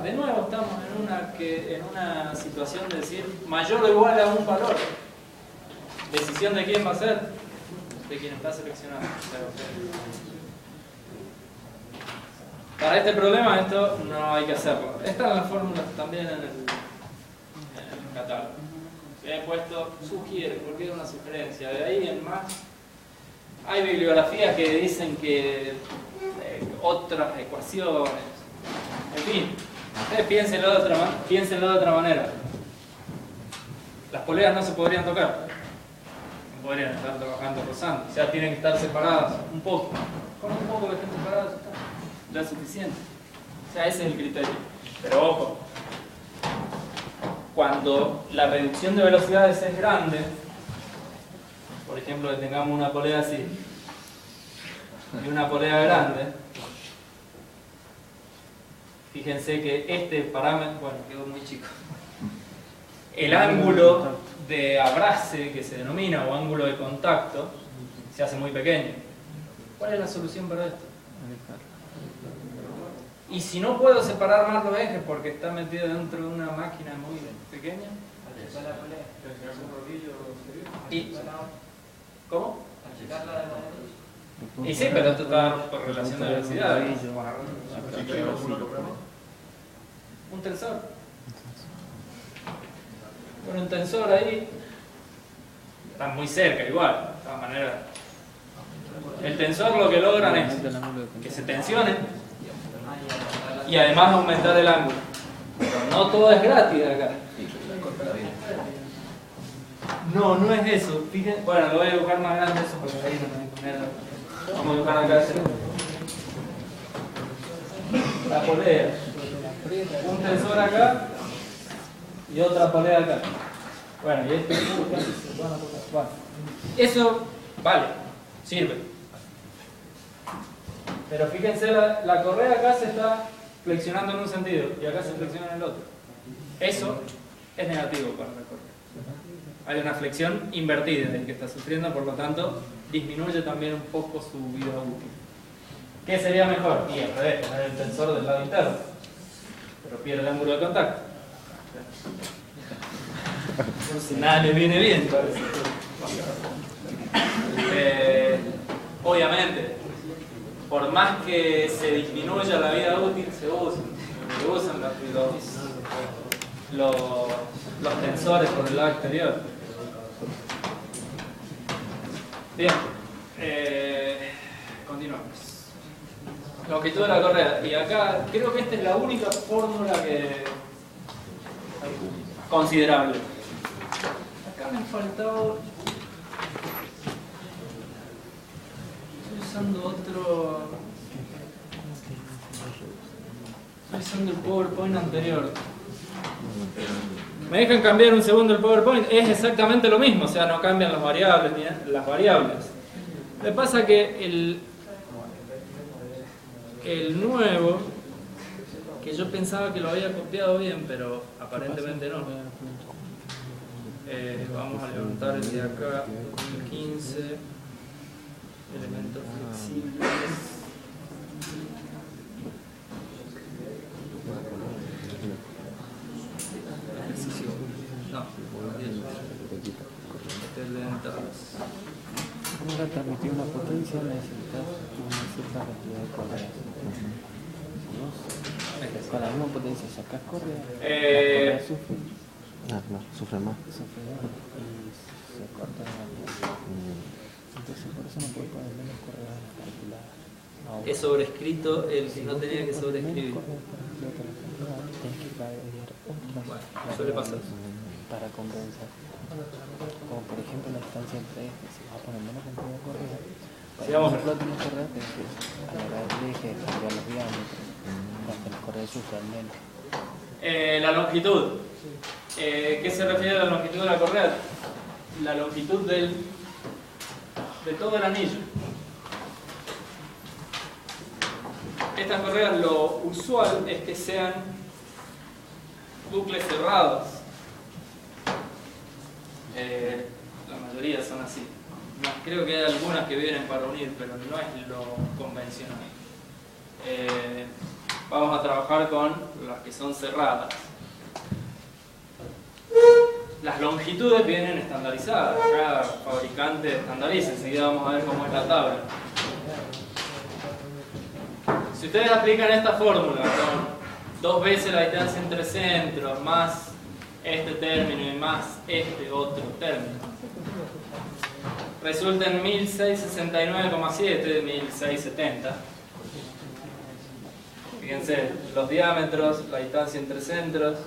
de nuevo estamos en una situación de decir mayor o igual a un valor. ¿Decisión de quién va a ser? De quien está seleccionando. Para este problema esto no hay que hacerlo. Están las fórmulas también en el catálogo. He puesto sugiere, porque es una sugerencia. De ahí en más hay bibliografías que dicen que otras ecuaciones. En fin, ustedes piénsenlo de otra manera. Las poleas no se podrían tocar. No podrían estar trabajando rozando. O sea, tienen que estar separadas un poco. Con un poco que estén separadas ya es suficiente. O sea, ese es el criterio. Pero ojo, cuando la reducción de velocidades es grande, por ejemplo, que tengamos una polea así y una polea grande, fíjense que este parámetro, bueno, quedó muy chico. El ángulo de abrace, que se denomina, o ángulo de contacto, se hace muy pequeño. ¿Cuál es la solución para esto? Y si no puedo separar más los ejes porque está metido dentro de una máquina muy pequeña, y, ¿cómo? Y sí, pero esto está por relación de velocidad. Un tensor. Con un tensor ahí, están muy cerca igual, de todas maneras. El tensor lo que logran es que se tensionen y además aumentar el ángulo. Pero no todo es gratis acá. No, no es eso. Fíjense, bueno, lo voy a dibujar más grande eso porque ahí no me voy a poner. Vamos a dibujar acá la polea. Un tensor acá y otra polea acá. Bueno, y esto bueno. Eso vale, sirve. Pero fíjense, la correa acá se está flexionando en un sentido y acá se flexiona en el otro. Eso es negativo para la correa. Hay una flexión invertida del que está sufriendo, por lo tanto disminuye también un poco su vida útil. ¿Qué sería mejor? Y al revés, poner el tensor del lado interno, pero pierde el ángulo de contacto. Si nada le viene bien, parece. Obviamente, por más que se disminuya la vida útil, se usan los tensores por el lado exterior. Bien, continuamos. Longitud de la correa. Y acá creo que esta es la única fórmula que considerable. Acá me faltaba. Estoy usando otro. Estoy usando el PowerPoint anterior. Me dejan cambiar un segundo el PowerPoint. Es exactamente lo mismo, o sea, no cambian las variables ni las variables. Me pasa que el nuevo, que yo pensaba que lo había copiado bien, pero aparentemente no. Vamos a levantar el de acá, 15 elementos flexibles. No, para transmitir una potencia necesitas una cierta cantidad de correas. Para la misma potencia sacas correa, la correa sufre. No, sufre más. Sufre más y se corta la cantidad. Entonces por eso no puedes poner menos correas calculadas. Es sobrescrito el que no tenía que sobreescribir. Tienes que agregar otras. Bueno, suele pasar. Para compensar. Como por ejemplo la distancia entre ejes, si vas a poner menos cantidad de correa, para que no tener correa tienes que agregar el eje, cambiar los diámetros, para que las correas sufran menos. La longitud. ¿Qué se refiere a la longitud de la correa? La longitud de todo el anillo. Estas correas, lo usual es que sean bucles cerrados. La mayoría son así. Creo que hay algunas que vienen para unir, pero no es lo convencional. vamos a trabajar con las que son cerradas. Las longitudes vienen estandarizadas, cada fabricante estandariza, enseguida vamos a ver cómo es la tabla. Si ustedes aplican esta fórmula con 2 veces la distancia entre centros, más este término y más este otro término, resulta en 1669,7 de 1670. Fíjense, los diámetros, la distancia entre centros.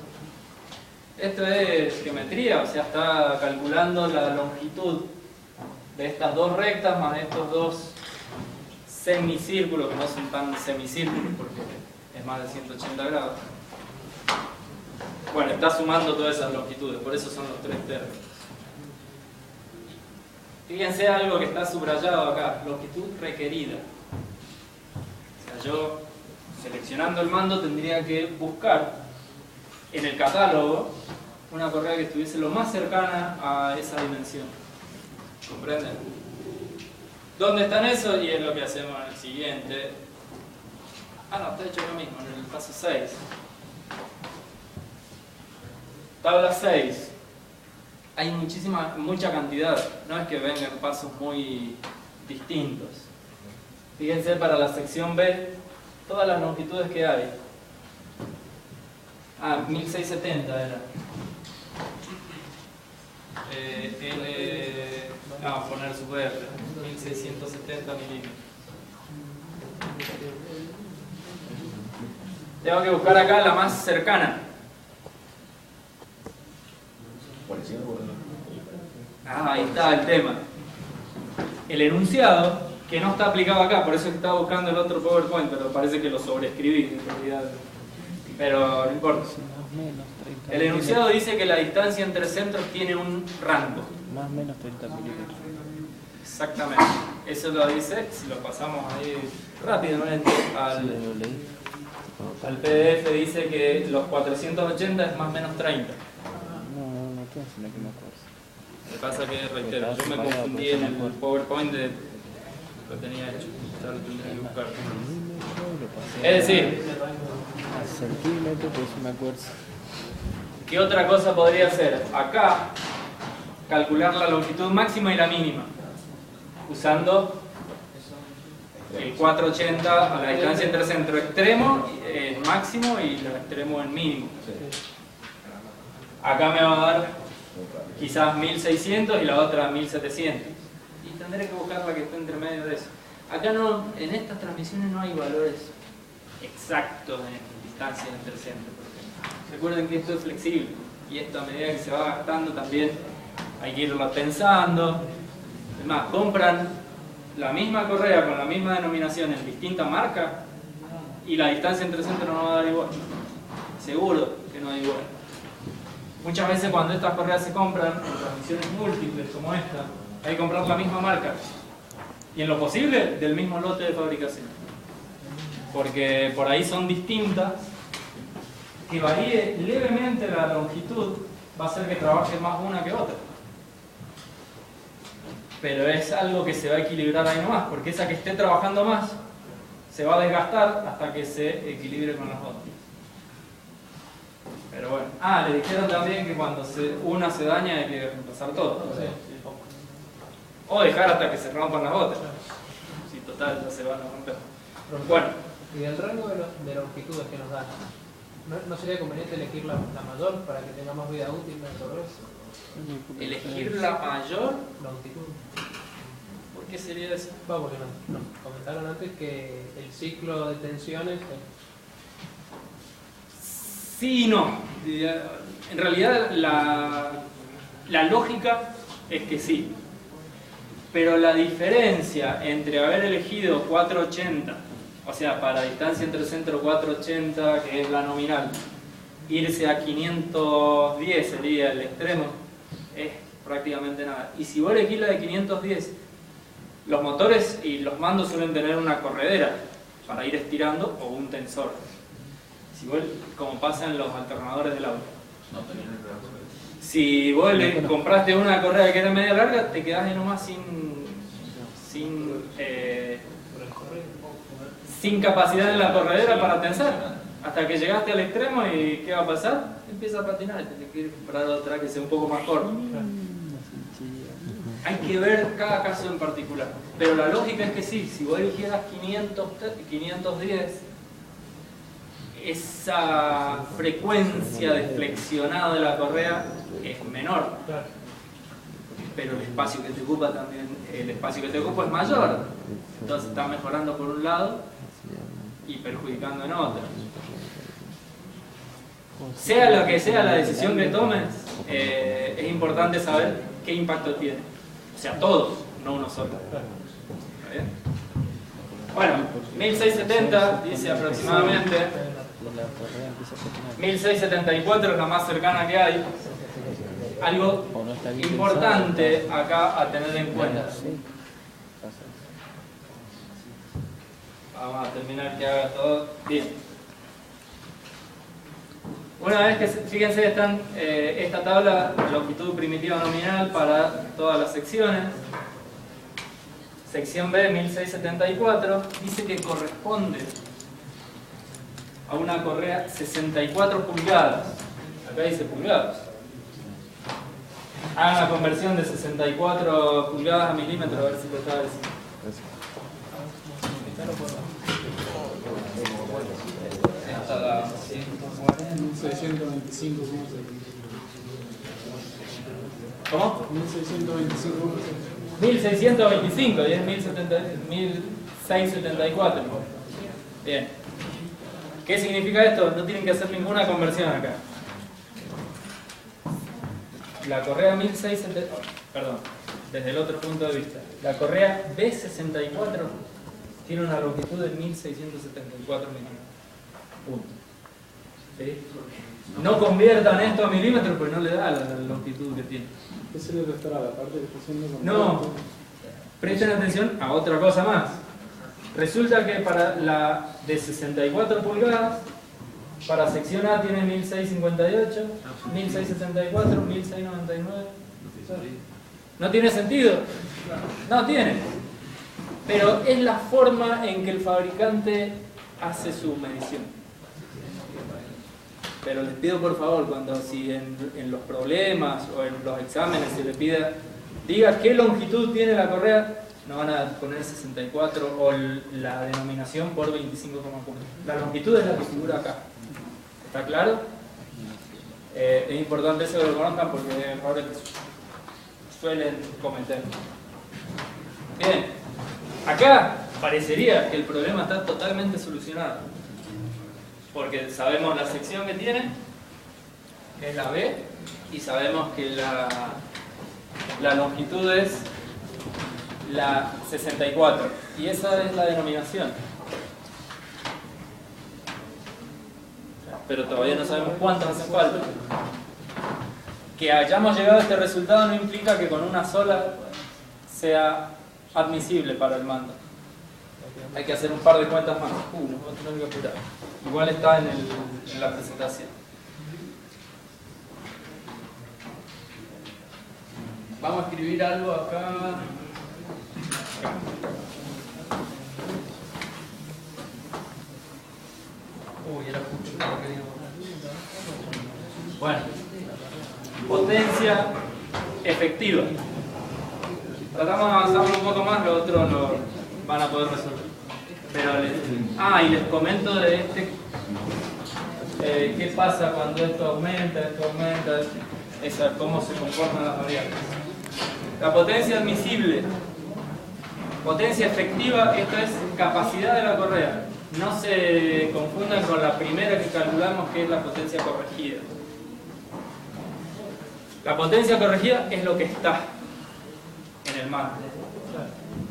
Esto es geometría, o sea, está calculando la longitud de estas 2 rectas más estos 2 semicírculos, que no son tan semicírculos porque es más de 180 grados. Bueno, está sumando todas esas longitudes, por eso son los 3 términos. Fíjense algo que está subrayado acá, longitud requerida. O sea, yo seleccionando el mando tendría que buscar en el catálogo una correa que estuviese lo más cercana a esa dimensión. ¿Comprenden? ¿Dónde están esos? Y es lo que hacemos en el siguiente. Ah, no, está hecho lo mismo, en el paso 6. Tabla 6. Hay mucha cantidad, no es que vengan pasos muy distintos. Fíjense para la sección B, todas las longitudes que hay. 1670 era. Vamos a poner su R, 1670 milímetros. Tengo que buscar acá la más cercana. Ahí está el tema. El enunciado, que no está aplicado acá, por eso estaba buscando el otro PowerPoint, pero parece que lo sobreescribí en realidad. Pero no importa. El enunciado dice que la distancia entre centros tiene un rango. Más o menos 30 milímetros. Exactamente. Eso lo dice, si lo pasamos ahí rápidamente al PDF, dice que los 480 es más o menos 30. No tengo sino que me acuerdo. Lo que pasa que, reitero, yo me confundí en el PowerPoint de lo tenía hecho. Ya lo tendré que buscar. Es decir, al centímetro, pues me acuerdo. ¿qué otra cosa podría hacer? Acá, calcular la longitud máxima y la mínima, usando el 480 a la distancia entre centro extremo en máximo y lo extremo en mínimo. Acá me va a dar quizás 1600 y la otra 1700. Y tendré que buscar la que esté entre medio de eso. Acá no, en estas transmisiones no hay valores exactos en distancia entre centros. Recuerden que esto es flexible y esto a medida que se va gastando también hay que irlo pensando. Es más, compran la misma correa con la misma denominación en distinta marca y la distancia entre centros no va a dar igual. Seguro que no da igual. Muchas veces cuando estas correas se compran en transmisiones múltiples como esta, hay que comprar la misma marca y en lo posible del mismo lote de fabricación, porque por ahí son distintas. Que varíe levemente la longitud va a hacer que trabaje más una que otra, pero es algo que se va a equilibrar ahí nomás, porque esa que esté trabajando más se va a desgastar hasta que se equilibre con las otras. Pero bueno, le dijeron también que cuando una se daña hay que reemplazar todo, o dejar hasta que se rompan las otras. Si total ya se van a romper. Bueno, y del rango de longitudes que nos dan, ¿no sería conveniente elegir la mayor para que tenga más vida útil en todo eso? ¿elegir la mayor? Longitud. ¿Por qué sería eso? Porque nos comentaron antes que el ciclo de tensiones... Sí y no. En realidad la lógica es que sí. Pero la diferencia entre haber elegido 480, o sea, para distancia entre centro 480, que es la nominal, irse a 510 sería el extremo, es prácticamente nada. Y si vos elegís la de 510, los motores y los mandos suelen tener una corredera para ir estirando o un tensor. Si vos, como pasa en los alternadores del auto. Si vos le compraste una correa que era media larga, te quedás ahí nomás sin sin capacidad en la corredera para tensar. Hasta que llegaste al extremo y ¿qué va a pasar? Empieza a patinar y tienes que ir a comprar otra que sea un poco más corta. Hay que ver cada caso en particular. Pero la lógica es que sí, si vos eligieras 510, esa frecuencia de flexionado de la correa es menor. Pero el espacio que te ocupa también, el espacio que te ocupa es mayor. Entonces está mejorando por un lado y perjudicando en otro. Sea lo que sea la decisión que tomes, es importante saber qué impacto tiene. O sea, todos, no uno solo. ¿Está bien? Bueno, 1670 dice aproximadamente. 1674 es la más cercana que hay. Algo importante acá a tener en cuenta. Vamos a terminar que haga todo bien. Una vez que, fíjense, están esta tabla, longitud primitiva nominal para todas las secciones. Sección B, 1674, dice que corresponde a una correa 64 pulgadas. Acá dice pulgadas. Hagan la conversión de 64 pulgadas a milímetros, a ver si lo está diciendo. Esta la 1625. ¿Cómo? 1625. 1625 y es 1674. Bien. ¿Qué significa esto? No tienen que hacer ninguna conversión acá. La correa 1674, perdón, desde el otro punto de vista. La correa B64 tiene una longitud de 1674 milímetros. Punto. ¿Sí? No conviertan esto a milímetros porque no le da la longitud que tiene. ¿Qué se le restará? La parte que está haciendo con No, presten atención a otra cosa más. Resulta que para la de 64 pulgadas, para sección A tiene 1658, 1674, 1699. ¿No tiene sentido? No tiene. Pero es la forma en que el fabricante hace su medición. Pero les pido por favor, cuando si en los problemas o en los exámenes se le pida, diga qué longitud tiene la correa, no van a poner 64 o la denominación por 25,4. La longitud es la que figura acá. ¿Está claro? Es importante eso que lo conozcan porque errores suelen cometer. Bien, acá parecería que el problema está totalmente solucionado. Porque sabemos la sección que tiene, que es la B, y sabemos que la longitud es la 64. Y esa es la denominación. Pero todavía no sabemos cuántas hacen falta. Que hayamos llegado a este resultado no implica que con una sola sea admisible para el mando. Hay que hacer un par de cuentas más. Nos vamos a tener que apurar. Igual está en la presentación. Vamos a escribir algo acá. Uy, era mucho lo que digo. Bueno, potencia efectiva. Tratamos de avanzarlo un poco más, lo otro lo van a poder resolver. Pero y les comento de qué pasa cuando esto aumenta, cómo se comportan las variables. La potencia admisible, potencia efectiva, esto es capacidad de la correa. No se confundan con la primera que calculamos, que es la potencia corregida. La potencia corregida es lo que está en el mando.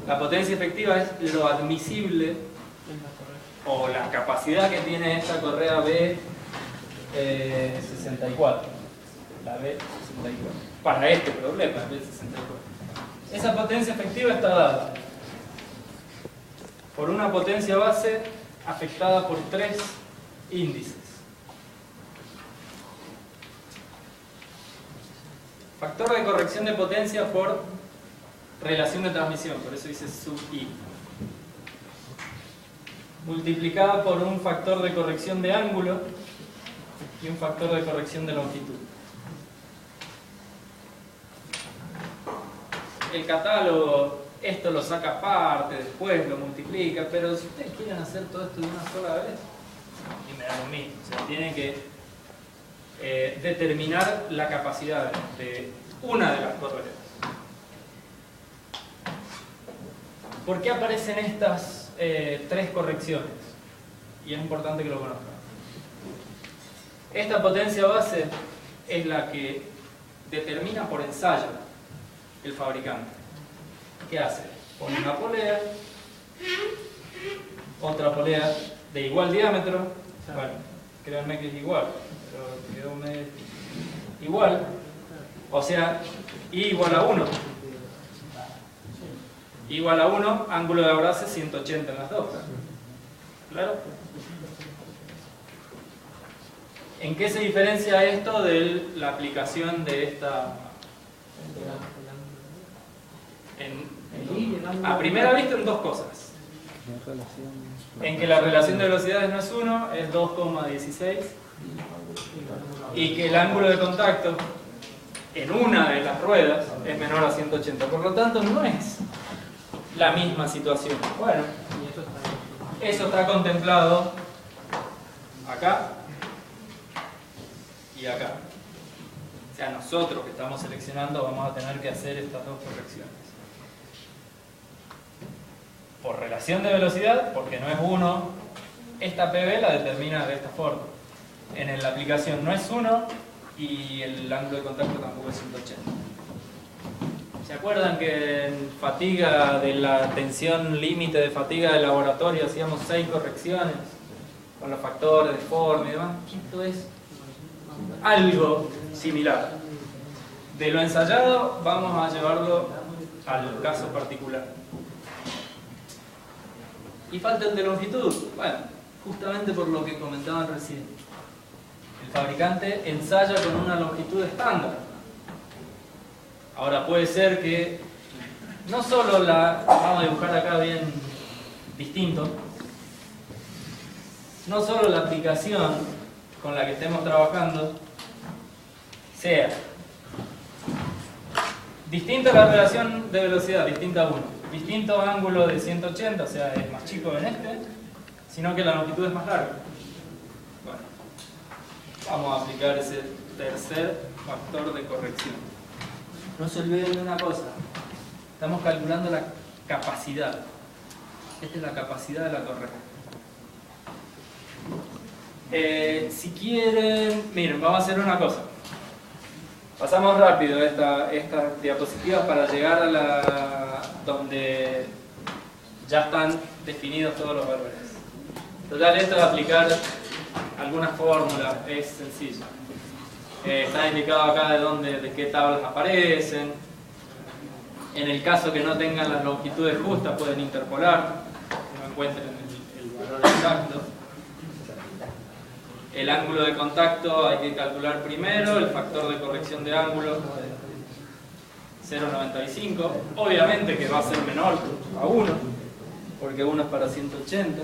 La potencia efectiva es lo admisible o la capacidad que tiene esta correa B64. La B64. Para este problema, B64. Esa potencia efectiva está dada por una potencia base afectada por 3 índices. Factor de corrección de potencia por relación de transmisión, por eso dice sub I. multiplicada por un factor de corrección de ángulo y un factor de corrección de longitud. El catálogo esto lo saca aparte, después lo multiplica, pero si ustedes quieren hacer todo esto de una sola vez, y me da lo mismo, o sea, tienen que determinar la capacidad de una de las correas. ¿Por qué aparecen estas tres correcciones? Y es importante que lo conozcan. Esta potencia base es la que determina por ensayo el fabricante. ¿Qué hace? Pone una polea, otra polea de igual diámetro. Bueno, créanme que es igual, pero quedó medio igual. O sea, I igual a 1. I igual a 1, ángulo de abrace 180 en las dos. ¿Claro? ¿En qué se diferencia esto de la aplicación de esta? A primera vista en dos cosas. En que la relación de velocidades no es 1, es 2,16. Y que el ángulo de contacto en una de las ruedas es menor a 180. Por lo tanto, no es la misma situación. Bueno, eso está contemplado acá y acá. O sea, nosotros que estamos seleccionando vamos a tener que hacer estas dos correcciones. Por relación de velocidad, porque no es 1, esta PB la determina de esta forma. En la aplicación no es 1 y el ángulo de contacto tampoco es 180. ¿Se acuerdan que en fatiga de la tensión límite de fatiga del laboratorio hacíamos 6 correcciones con los factores de forma y demás? Esto es algo similar. De lo ensayado vamos a llevarlo al caso particular. Y falta el de longitud. Bueno, justamente por lo que comentaban recién. El fabricante ensaya con una longitud estándar. Ahora puede ser que no solo vamos a dibujar acá bien distinto, no solo la aplicación con la que estemos trabajando sea distinta la relación de velocidad, distinta a 1, distinto ángulo de 180, o sea, es más chico en este, sino que la longitud es más larga. Bueno, vamos a aplicar ese tercer factor de corrección. No se olviden de una cosa, estamos calculando la capacidad. Esta es la capacidad de la correa. Si quieren, miren, vamos a hacer una cosa. Pasamos rápido estas diapositivas para llegar a donde ya están definidos todos los valores. Total, esto de aplicar algunas fórmulas es sencillo. Está indicado acá de qué tablas aparecen. En el caso que no tengan las longitudes justas pueden interpolar, no encuentren el valor exacto. El ángulo de contacto hay que calcular primero, el factor de corrección de ángulo 0,95. Obviamente que va a ser menor a 1, porque 1 es para 180.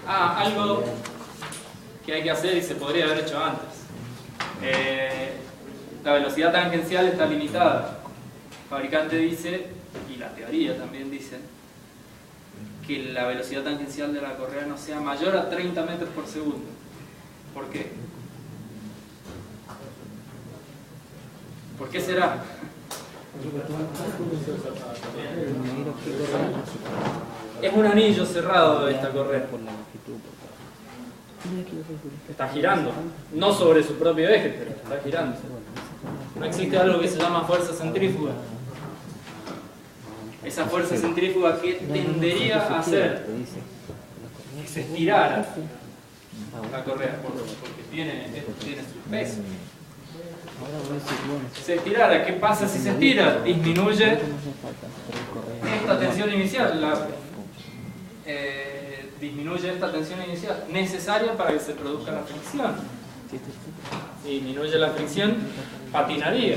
Algo que hay que hacer y se podría haber hecho antes. La velocidad tangencial está limitada. El fabricante dice, y la teoría también dice, que la velocidad tangencial de la correa no sea mayor a 30 metros por segundo. ¿Por qué? ¿Por qué será? Es un anillo cerrado de esta correa. Está girando, no sobre su propio eje, pero está girando. No existe algo que se llama fuerza centrífuga. Esa fuerza centrífuga que tendería a hacer que se estirara la correa, porque tiene su peso. Se estirara, ¿qué pasa si se estira? Disminuye esta tensión inicial, disminuye esta tensión inicial necesaria para que se produzca la fricción. Si disminuye la fricción, patinaría.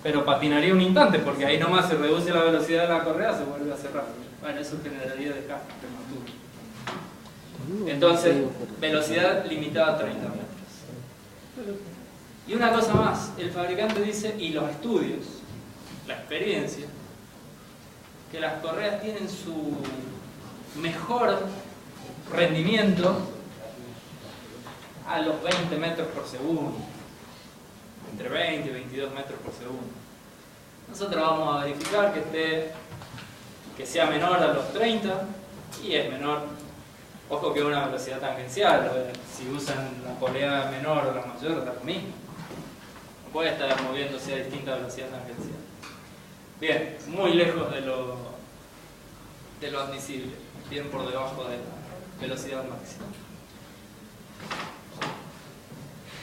pero patinaría un instante, porque ahí nomás se reduce la velocidad de la correa, se vuelve a cerrar. Bueno, eso generaría desgaste prematuro. Entonces, velocidad limitada a 30 metros. Y una cosa más, el fabricante dice, y los estudios, la experiencia, que las correas tienen su mejor rendimiento a los 20 metros por segundo, entre 20 y 22 metros por segundo. Nosotros vamos a verificar que sea menor a los 30 y es menor, ojo que es una velocidad tangencial, si usan la polea menor o la mayor da lo mismo, no puede estar moviéndose a distinta velocidad tangencial. Bien, muy lejos de lo admisible, bien por debajo de la velocidad máxima.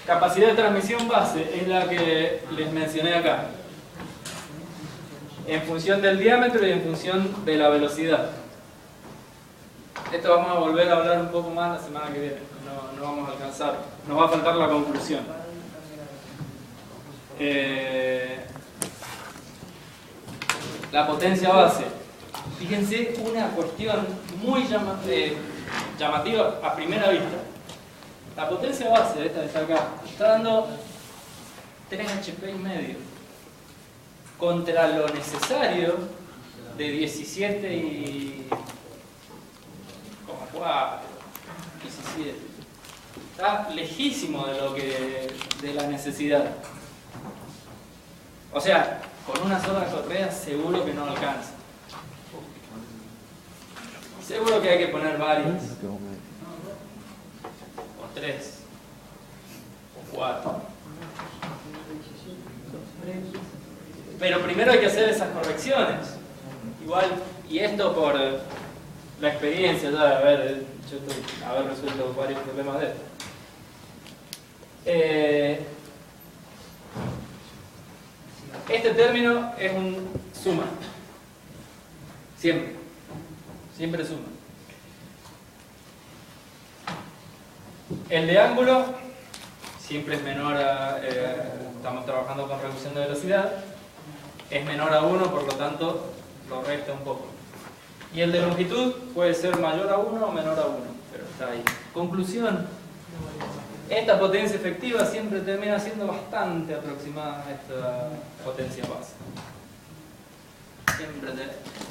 Capacidad de transmisión base es la que les mencioné acá, en función del diámetro y en función de la velocidad. Esto vamos a volver a hablar un poco más la semana que viene, no vamos a alcanzar, nos va a faltar la conclusión. La potencia base. Fíjense una cuestión muy llamativa a primera vista. La potencia base, esta que está acá, está dando 3 HP y medio contra lo necesario de 17 y 4, 17. Está lejísimo de la necesidad. O sea, con una sola correa seguro que no alcanza. Seguro que hay que poner varias. O 3. O 4. Pero primero hay que hacer esas correcciones. Igual, y esto por la experiencia ya de haber resuelto varios problemas de esto. Este término es un suma. Siempre suma. El de ángulo siempre es menor a... estamos trabajando con reducción de velocidad. Es menor a 1, por lo tanto lo resta un poco. Y el de longitud puede ser mayor a 1 o menor a 1, pero está ahí. Conclusión. Esta potencia efectiva siempre termina siendo bastante aproximada a esta potencia base.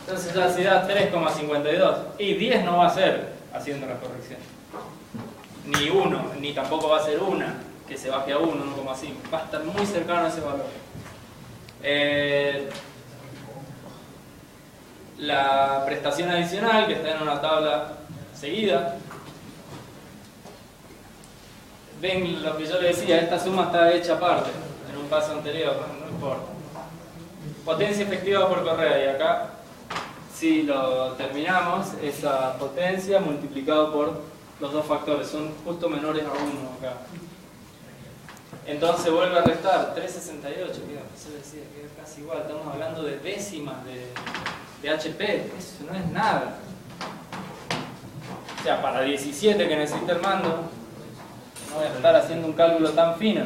Entonces ya si da 3,52 y 10 no va a ser haciendo la corrección. Ni 1, ni tampoco va a ser 1, que se baje a 1, 1,5. Va a estar muy cercano a ese valor. La prestación adicional, que está en una tabla seguida. Ven lo que yo les decía, esta suma está hecha aparte, en un paso anterior, no importa. Potencia efectiva por correa, y acá, si lo terminamos, esa potencia multiplicado por los dos factores, son justo menores a 1 acá. Entonces vuelve a restar 3,68, yo decía que es casi igual, estamos hablando de décimas de HP, eso no es nada. O sea, para 17 que necesita el mando, no voy a estar haciendo un cálculo tan fino.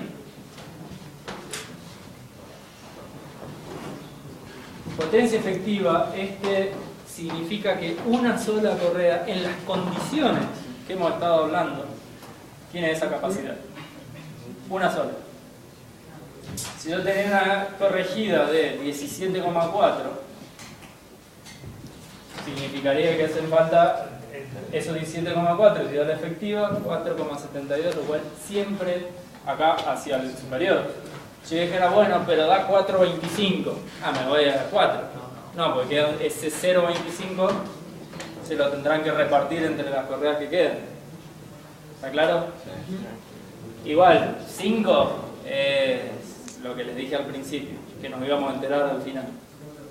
Potencia efectiva es que significa que una sola correa, en las condiciones que hemos estado hablando, tiene esa capacidad. Una sola. Si yo tenía una corregida de 17,4, significaría que hacen falta esos 17,4, si da la efectiva, 4,72, lo cual siempre acá hacia el superior. Si yo dijera, bueno, pero da 4,25, me voy a 4. No, porque ese 0,25 se lo tendrán que repartir entre las correas que quedan. ¿Está claro? Igual, 5 es lo que les dije al principio, que nos íbamos a enterar al final.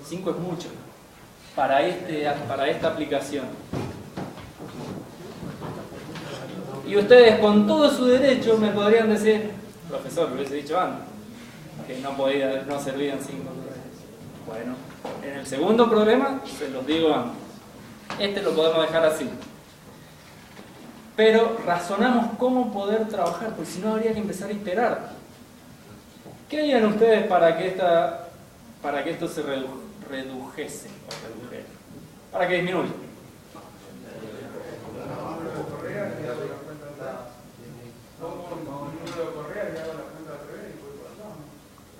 5 es mucho para esta aplicación. Y ustedes con todo su derecho me podrían decir, profesor, lo hubiese dicho antes, que no servían 5 correas. Bueno, en el segundo problema se los digo antes. Este lo podemos dejar así. Pero razonamos cómo poder trabajar, porque si no habría que empezar a iterar. ¿Qué harían ustedes para que esta para que esto se redujese, para que disminuya.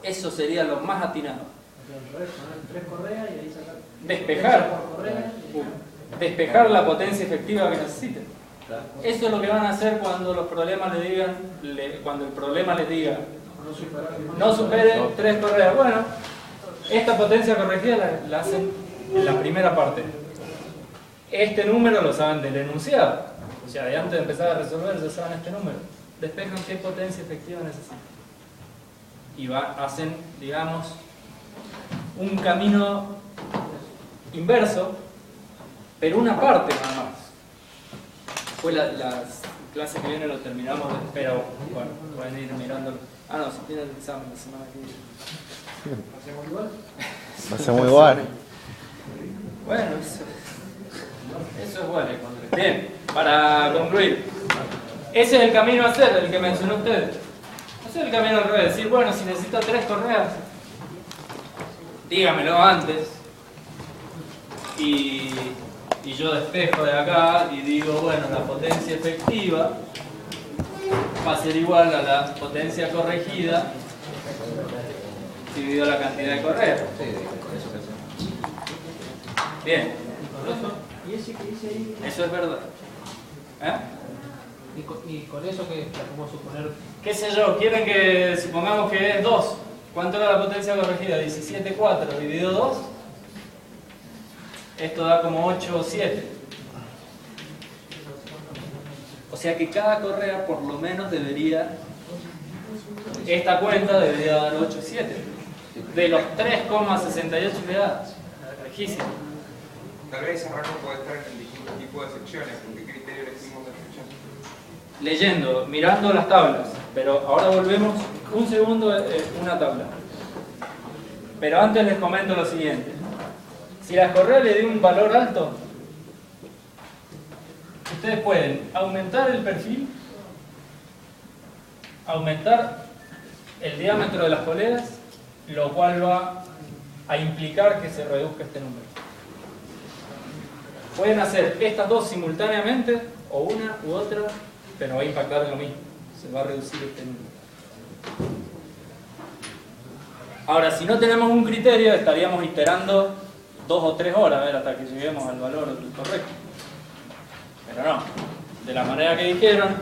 Eso sería lo más atinado. Despejar la potencia efectiva que necesiten. Eso es lo que van a hacer cuando los problemas les digan, cuando el problema les diga no supere 3 correas. Bueno, esta potencia corregida la hacen en la primera parte. Este número lo saben del enunciado. O sea, de antes de empezar a resolver ya saben este número. Despejan qué potencia efectiva necesitan. Y hacen, digamos, un camino inverso, pero una parte nada más. Después las clases que vienen lo terminamos, pero bueno, pueden ir mirándolo. Ah, no, si tienen el examen la semana que viene. ¿Hacemos igual? Hacemos igual. Bueno, eso es bueno. Bien, para concluir, ese es el camino a hacer, el que mencionó usted. Ese es el camino al revés, decir, bueno, si necesito 3 correas, dígamelo antes. Y yo despejo de acá y digo, bueno, la potencia efectiva va a ser igual a la potencia corregida dividido la cantidad de correas. Bien. Eso es verdad. ¿Eh? Y con eso que podemos suponer... ¿Qué sé yo? Quieren que supongamos que es 2. ¿Cuánto era la potencia corregida? 17,4 dividido 2. Esto da como 8,7. O sea que cada correa por lo menos debería... Esta cuenta debería dar 8,7. De los 3,68 que da. Lejísimo. Tal vez ese rango puede estar en distintos tipos de secciones. ¿Con qué criterio elegimos la sección? Leyendo, mirando las tablas. Pero ahora volvemos un segundo una tabla. Pero antes les comento lo siguiente. Si la correa le dio un valor alto, ustedes pueden aumentar el perfil, aumentar el diámetro de las poleas, lo cual va a implicar que se reduzca este número. Pueden hacer estas dos simultáneamente, o una u otra, pero va a impactar en lo mismo. Se va a reducir este número. Ahora, si no tenemos un criterio, estaríamos iterando 2 o 3 horas, a ver, hasta que lleguemos al valor correcto. Pero no. De la manera que dijeron,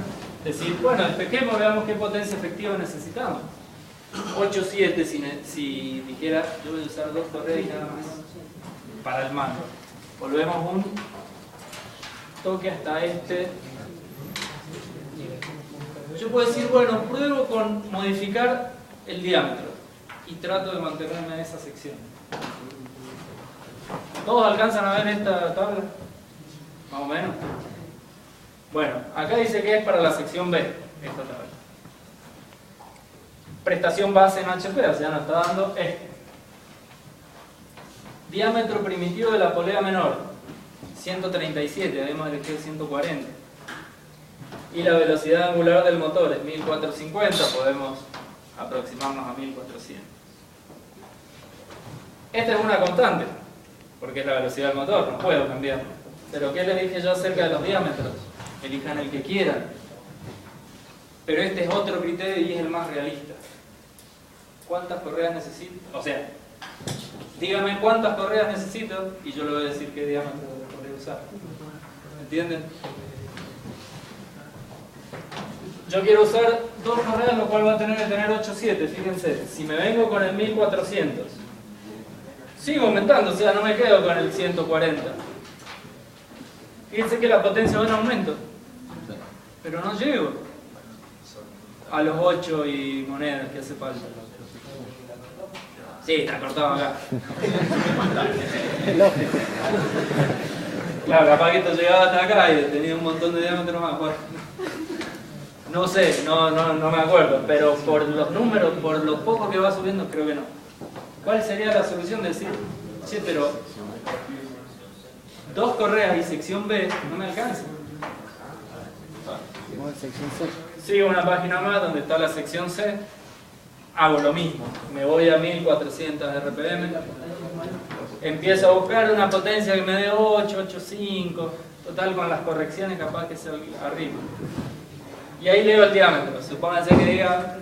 decir, bueno, despejemos, veamos qué potencia efectiva necesitamos. 8,7 si dijera, yo voy a usar 2 correas y nada más para el mando. Volvemos un toque hasta este. Yo puedo decir, bueno, pruebo con modificar el diámetro y trato de mantenerme en esa sección. ¿Todos alcanzan a ver esta tabla? Más o menos. Bueno, acá dice que es para la sección B, esta tabla. Prestación base en HP, o sea, nos está dando este. Diámetro primitivo de la polea menor, 137, habíamos elegido 140. Y la velocidad angular del motor es 1450, podemos aproximarnos a 1400. Esta es una constante, porque es la velocidad del motor, no puedo cambiarlo. Pero ¿qué les dije yo acerca de los diámetros? Elijan el que quieran. Pero este es otro criterio y es el más realista. ¿Cuántas correas necesito? O sea, dígame cuántas correas necesito y yo le voy a decir qué diámetro voy a usar. ¿Entienden? Yo quiero usar 2 correas, lo cual va a tener que tener 8,7. Fíjense, si me vengo con el 1400, sigo aumentando, o sea, no me quedo con el 140. Fíjense que la potencia va en aumento, pero no llego a los 8 y monedas que hace falta. Sí, está cortado acá. Claro, capaz que esto llegaba hasta acá y tenía un montón de diámetros más. Bueno, no sé, no me acuerdo, pero por los números, por lo poco que va subiendo, creo que no. ¿Cuál sería la solución? Decir, che, pero 2 correas y sección B no me alcanza. Sigo una página más donde está la sección C. hago lo mismo. Me voy a 1400 RPM. Empiezo a buscar una potencia que me dé 8, 8,5. Total, con las correcciones capaz que sea arriba. Y ahí leo el diámetro. Supónganse que diga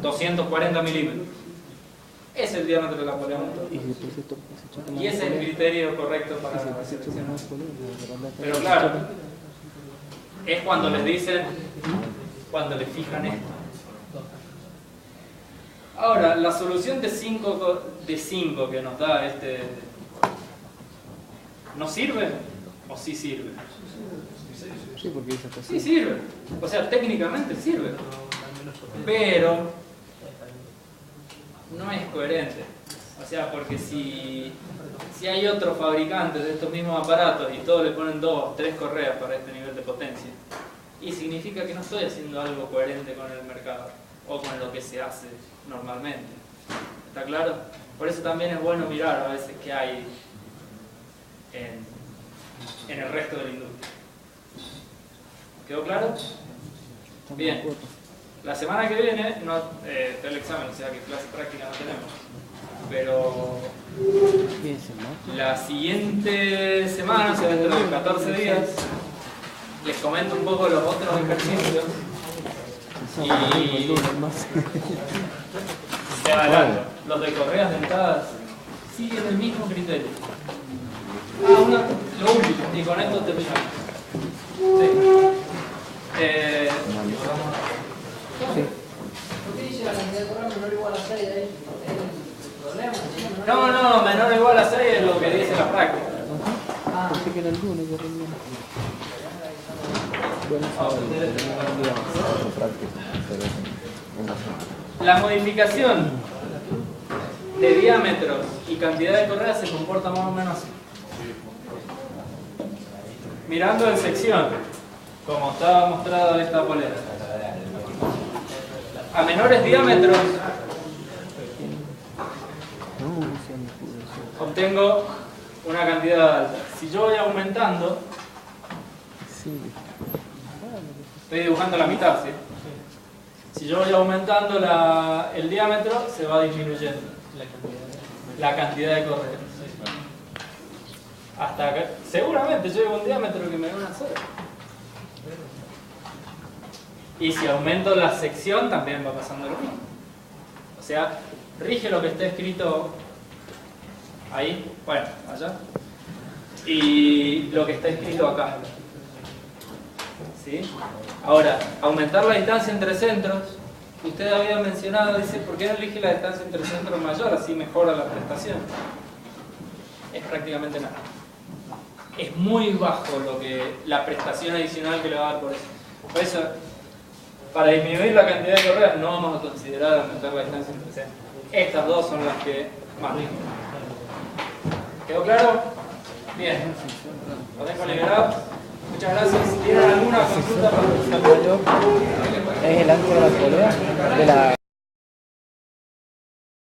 240 milímetros. Es el diámetro de la polea motor. Y ese es el criterio correcto para la selección. Pero claro, es cuando les dicen, cuando les fijan esto. Ahora, la solución de 5 que nos da este, ¿no sirve? ¿O sí sirve? Sí, porque dice que Sí sirve. O sea, técnicamente sirve. Pero no es coherente. O sea, porque si hay otros fabricantes de estos mismos aparatos y todos le ponen 2, 3 correas para este nivel de potencia, y significa que no estoy haciendo algo coherente con el mercado o con lo que se hace normalmente. ¿Está claro? Por eso también es bueno mirar a veces qué hay en el resto de la industria. ¿Quedó claro? Bien. La semana que viene no está el examen, o sea que clase práctica no tenemos. Pero la siguiente semana, o sea, dentro de 14 días, les comento un poco los otros ejercicios. Y te adelanto, los de correas dentadas siguen el mismo criterio. Lo último, y con esto terminamos. ¿Por qué dice la cantidad de correas menor o igual a 6 ahí? No, menor o igual a 6 es lo que dice la práctica. Pensé que era el lunes de reunión. La modificación de diámetros y cantidad de correas se comporta más o menos así. Mirando en sección, como estaba mostrado esta polera. A menores diámetros obtengo una cantidad alta. Si yo voy aumentando, estoy dibujando la mitad, ¿sí? Si yo voy aumentando el diámetro, se va disminuyendo la cantidad de correas. Hasta que seguramente yo llego a un diámetro que me da una sola. Y si aumento la sección, también va pasando lo mismo. O sea, rige lo que está escrito ahí, bueno, allá, y lo que está escrito acá. ¿Sí? Ahora, aumentar la distancia entre centros, usted había mencionado, dice, ¿por qué no elige la distancia entre centros mayor? Así mejora la prestación. Es prácticamente nada. Es muy bajo la prestación adicional que le va a dar por eso. Por eso, para disminuir la cantidad de correas, no vamos a considerar aumentar la distancia entre centros. Estas dos son las que más. ¿Quedó claro? Bien. Lo dejo liberado. Muchas gracias. ¿Tienen alguna consulta para el es el ancho de la polea, de la